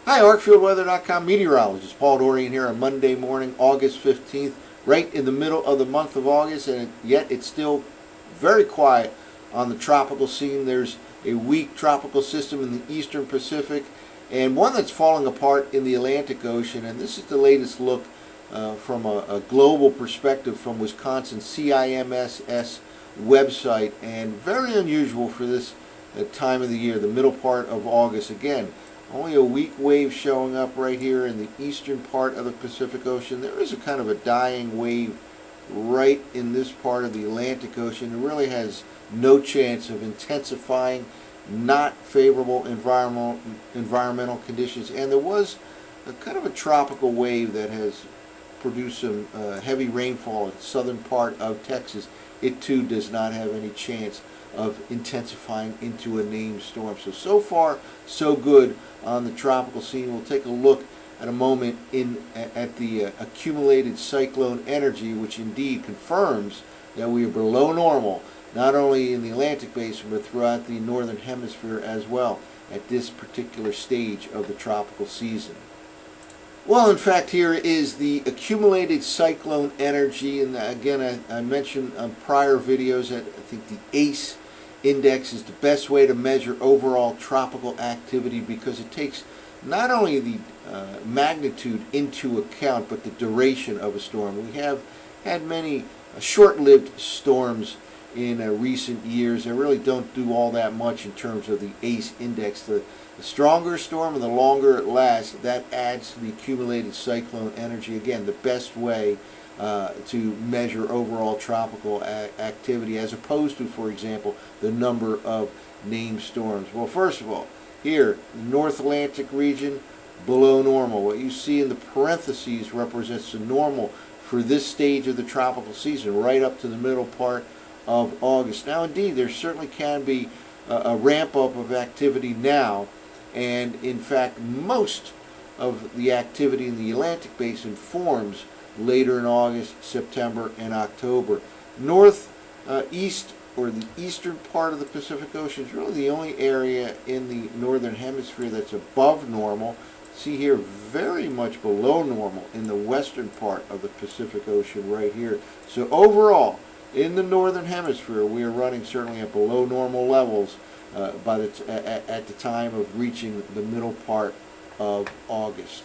Hi, ArcfieldWeather.com meteorologist Paul Dorian here on Monday morning, August 15th, right in the middle of the month of August, and yet it's still very quiet on the tropical scene. There's a weak tropical system in the eastern Pacific and one that's falling apart in the Atlantic Ocean, and this is the latest look from a global perspective from Wisconsin's CIMSS website, and very unusual for this time of the year, the middle part of August. Again, only a weak wave showing up right here in the eastern part of the Pacific Ocean. There is a kind of a dying wave right in this part of the Atlantic Ocean. It really has no chance of intensifying, not favorable environmental conditions. And there was a kind of a tropical wave that has produced some heavy rainfall in the southern part of Texas. It too does not have any chance of intensifying into a named storm. So far, so good on the tropical scene. We'll take a look at a moment at the accumulated cyclone energy, which indeed confirms that we are below normal, not only in the Atlantic Basin, but throughout the northern hemisphere as well at this particular stage of the tropical season. Well, in fact, here is the accumulated cyclone energy, and again, I mentioned on prior videos that I think the ACE index is the best way to measure overall tropical activity because it takes not only the magnitude into account, but the duration of a storm. We have had many short-lived storms in recent years. They really don't do all that much in terms of the ACE index. The stronger a storm and the longer it lasts, that adds to the accumulated cyclone energy. Again, the best way to measure overall tropical activity, as opposed to, for example, the number of named storms. Well, first of all, here, the North Atlantic region, below normal. What you see in the parentheses represents the normal for this stage of the tropical season, right up to the middle part of August. Now, indeed, there certainly can be a ramp-up of activity now, and in fact, most of the activity in the Atlantic Basin forms later in August, September, and October. Northeast, or the eastern part of the Pacific Ocean, is really the only area in the northern hemisphere that's above normal. See here, very much below normal in the western part of the Pacific Ocean right here. So overall, in the northern hemisphere, we are running certainly at below normal levels at the time of reaching the middle part of August.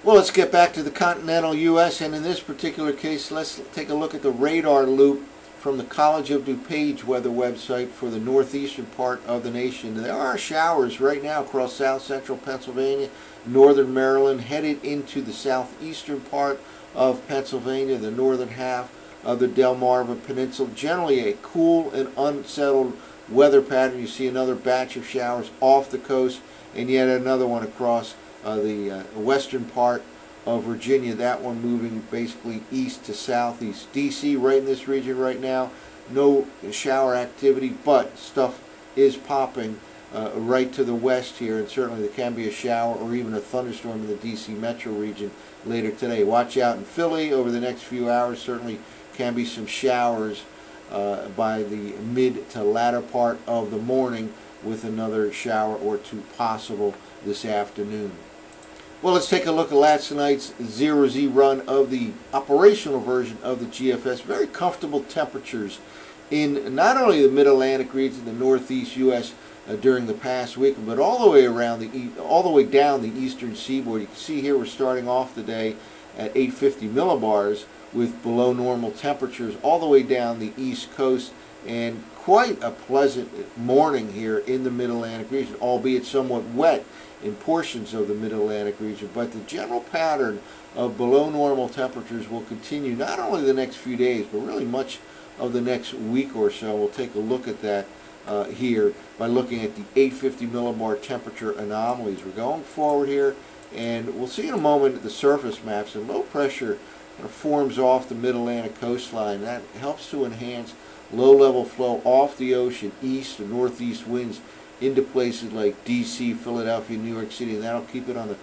Well, let's get back to the continental U.S., and in this particular case, let's take a look at the radar loop from the College of DuPage weather website for the northeastern part of the nation. There are showers right now across south central Pennsylvania, northern Maryland, headed into the southeastern part of Pennsylvania, the northern half of the Delmarva Peninsula. Generally a cool and unsettled weather pattern. You see another batch of showers off the coast, and yet another one across the western part of Virginia, that one moving basically east to southeast. D.C. right in this region right now, no shower activity, but stuff is popping right to the west here, and certainly there can be a shower or even a thunderstorm in the D.C. metro region later today. Watch out in Philly over the next few hours. Certainly can be some showers by the mid to latter part of the morning, with another shower or two possible this afternoon. Well, let's take a look at last night's 0Z run of the operational version of the GFS. Very comfortable temperatures in not only the mid-Atlantic region, the northeast U.S. During the past week, but all the way around all the way down the eastern seaboard. You can see here we're starting off the day at 850 millibars with below normal temperatures all the way down the east coast, and quite a pleasant morning here in the mid-Atlantic region, albeit somewhat wet in portions of the mid-Atlantic region. But the general pattern of below normal temperatures will continue not only the next few days, but really much of the next week or so. We'll take a look at that here by looking at the 850 millibar temperature anomalies. We're going forward here, and we'll see in a moment the surface maps, and low pressure forms off the mid-Atlantic coastline. That helps to enhance low-level flow off the ocean, east and northeast winds into places like D.C., Philadelphia, New York City, and that'll keep it on the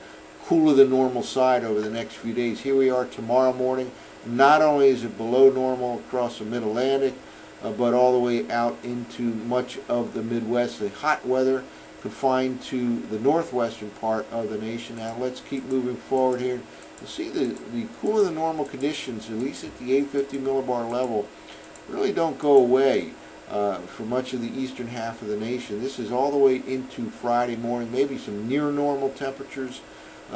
cooler than normal side over the next few days. Here we are tomorrow morning. Not only is it below normal across the mid-Atlantic, but all the way out into much of the Midwest. The hot weather confined to the northwestern part of the nation. Now let's keep moving forward here. You'll see the cooler than normal conditions, at least at the 850 millibar level, really don't go away for much of the eastern half of the nation. This is all the way into Friday morning, maybe some near normal temperatures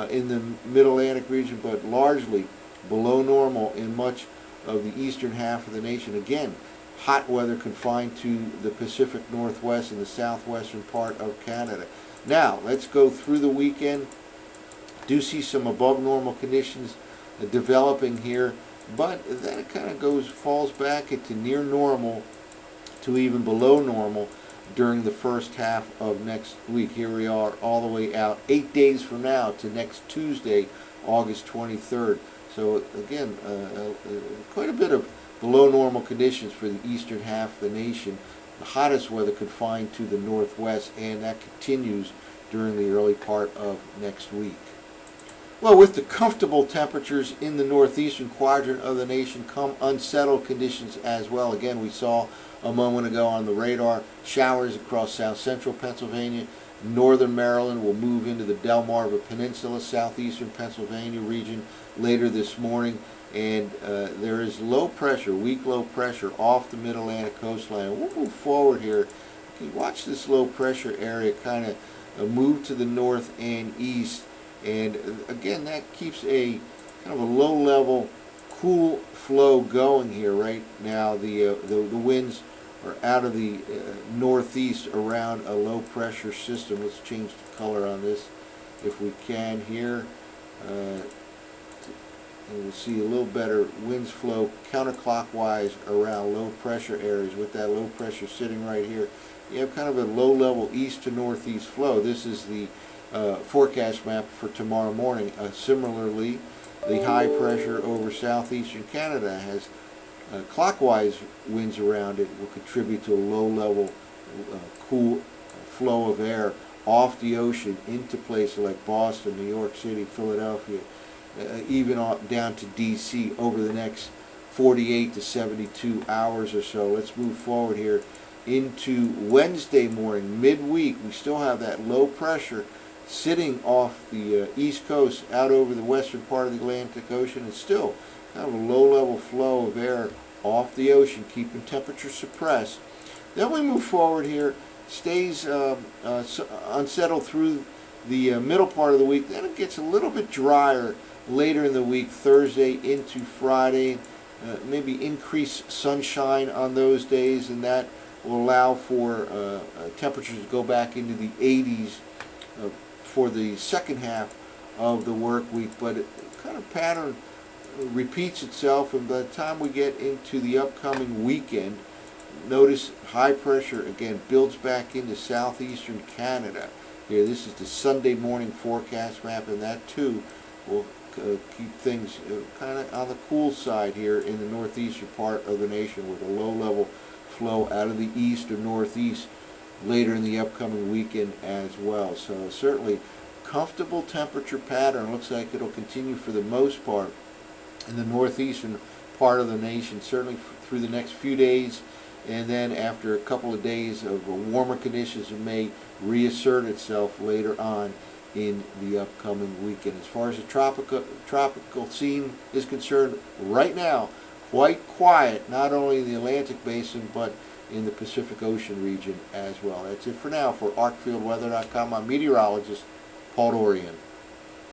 in the mid-Atlantic region, but largely below normal in much of the eastern half of the nation. Again, hot weather confined to the Pacific Northwest and the southwestern part of Canada. Now, let's go through the weekend. Do see some above normal conditions developing here, but then it kind of falls back into near normal to even below normal during the first half of next week. Here we are all the way out 8 days from now to next Tuesday, August 23rd. So again, quite a bit of below normal conditions for the eastern half of the nation. The hottest weather confined to the northwest, and that continues during the early part of next week. Well, with the comfortable temperatures in the northeastern quadrant of the nation come unsettled conditions as well. Again, we saw a moment ago on the radar showers across south central Pennsylvania. Northern Maryland will move into the Delmarva Peninsula, southeastern Pennsylvania region later this morning. And there is low pressure, weak low pressure off the mid-Atlantic coastline. We'll move forward here. You watch this low pressure area kind of move to the north and east. And again, that keeps a kind of a low level cool flow going here right now. The winds are out of the northeast around a low pressure system. Let's change the color on this if we can here. And we'll see a little better winds flow counterclockwise around low pressure areas. With that low pressure sitting right here, you have kind of a low level east to northeast flow. This is the forecast map for tomorrow morning. Similarly, the high pressure over southeastern Canada has clockwise winds around it, will contribute to a low level cool flow of air off the ocean into places like Boston, New York City, Philadelphia, even down to D.C. over the next 48 to 72 hours or so. Let's move forward here into Wednesday morning, midweek. We still have that low pressure sitting off the east coast out over the western part of the Atlantic Ocean. It's still kind of a low-level flow of air off the ocean, keeping temperatures suppressed. Then we move forward here, stays unsettled through the middle part of the week. Then it gets a little bit drier later in the week, Thursday into Friday. Maybe increased sunshine on those days, and that will allow for temperatures to go back into the 80s for the second half of the work week. But it kind of pattern repeats itself, and by the time we get into the upcoming weekend, notice high pressure again builds back into southeastern Canada. Here, this is the Sunday morning forecast map, and that too will keep things kind of on the cool side here in the northeastern part of the nation, with a low level flow out of the east or northeast later in the upcoming weekend as well. So certainly comfortable temperature pattern. Looks like it'll continue for the most part in the northeastern part of the nation, certainly through the next few days, and then after a couple of days of warmer conditions, it may reassert itself later on in the upcoming weekend. As far as the tropical scene is concerned, right now, quite quiet, not only in the Atlantic Basin, but in the Pacific Ocean region as well. That's it for now. For ArcfieldWeather.com, I'm meteorologist Paul Dorian.